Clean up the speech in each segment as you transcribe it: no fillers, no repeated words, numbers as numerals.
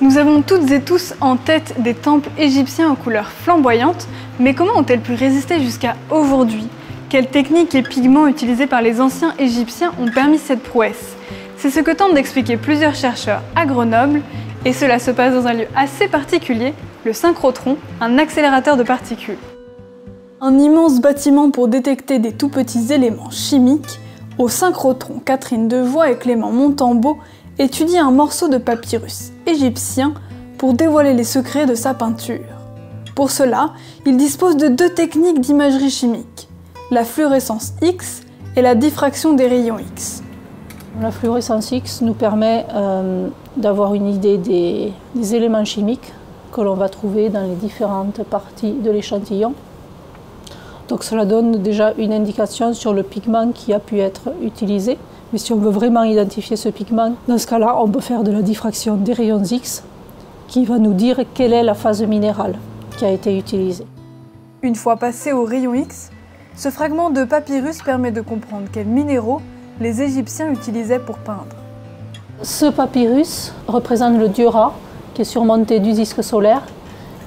Nous avons toutes et tous en tête des temples égyptiens aux couleurs flamboyantes, mais comment ont-elles pu résister jusqu'à aujourd'hui? Quelles techniques et pigments utilisés par les anciens Égyptiens ont permis cette prouesse? C'est ce que tentent d'expliquer plusieurs chercheurs à Grenoble, et cela se passe dans un lieu assez particulier, le synchrotron, un accélérateur de particules. Un immense bâtiment pour détecter des tout petits éléments chimiques, au synchrotron, Catherine Devoy et Clément Montembeau étudient un morceau de papyrus égyptien pour dévoiler les secrets de sa peinture. Pour cela, ils disposent de deux techniques d'imagerie chimique, la fluorescence X et la diffraction des rayons X. La fluorescence X nous permet d'avoir une idée des éléments chimiques que l'on va trouver dans les différentes parties de l'échantillon. Donc cela donne déjà une indication sur le pigment qui a pu être utilisé. Mais si on veut vraiment identifier ce pigment, dans ce cas-là, on peut faire de la diffraction des rayons X qui va nous dire quelle est la phase minérale qui a été utilisée. Une fois passé au rayon X, ce fragment de papyrus permet de comprendre quels minéraux les Égyptiens utilisaient pour peindre. Ce papyrus représente le dieu Ra, qui est surmonté du disque solaire,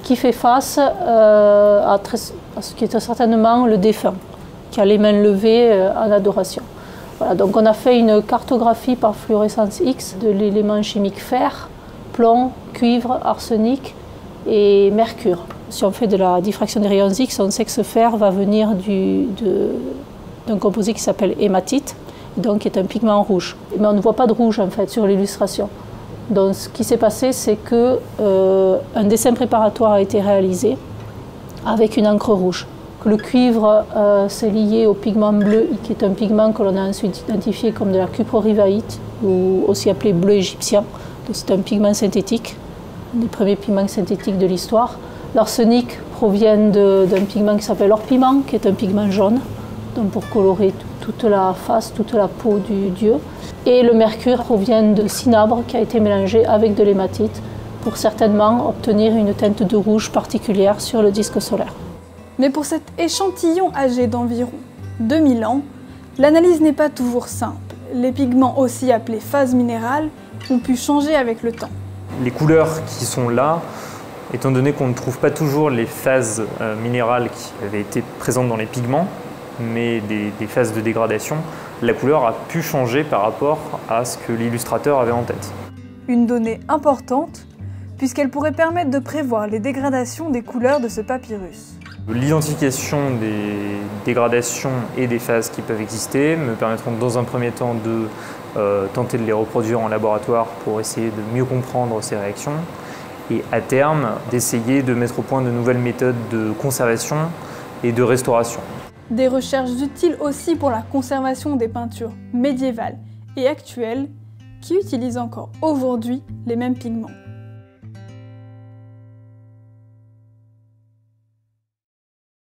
qui fait face à ce qui est certainement le défunt, qui a les mains levées en adoration. Voilà, donc on a fait une cartographie par fluorescence X de l'élément chimique fer, plomb, cuivre, arsenic et mercure. Si on fait de la diffraction des rayons X, on sait que ce fer va venir d'un composé qui s'appelle hématite, donc qui est un pigment rouge. Mais on ne voit pas de rouge en fait sur l'illustration. Donc ce qui s'est passé, c'est qu'un dessin préparatoire a été réalisé avec une encre rouge. Le cuivre s'est lié au pigment bleu, qui est un pigment que l'on a ensuite identifié comme de la cuprorivahite, ou aussi appelé bleu égyptien. C'est un pigment synthétique, un des premiers pigments synthétiques de l'histoire. L'arsenic provient d'un pigment qui s'appelle or-piment, qui est un pigment jaune, donc pour colorer toute la face, toute la peau du dieu. Et le mercure provient de cinabre qui a été mélangé avec de l'hématite pour certainement obtenir une teinte de rouge particulière sur le disque solaire. Mais pour cet échantillon âgé d'environ 2000 ans, l'analyse n'est pas toujours simple. Les pigments, aussi appelés phases minérales, ont pu changer avec le temps. Les couleurs qui sont là, étant donné qu'on ne trouve pas toujours les phases minérales qui avaient été présentes dans les pigments, mais des phases de dégradation, la couleur a pu changer par rapport à ce que l'illustrateur avait en tête. Une donnée importante, puisqu'elle pourrait permettre de prévoir les dégradations des couleurs de ce papyrus. L'identification des dégradations et des phases qui peuvent exister me permettront dans un premier temps de tenter de les reproduire en laboratoire pour essayer de mieux comprendre ces réactions et à terme d'essayer de mettre au point de nouvelles méthodes de conservation et de restauration. Des recherches utiles aussi pour la conservation des peintures médiévales et actuelles qui utilisent encore aujourd'hui les mêmes pigments.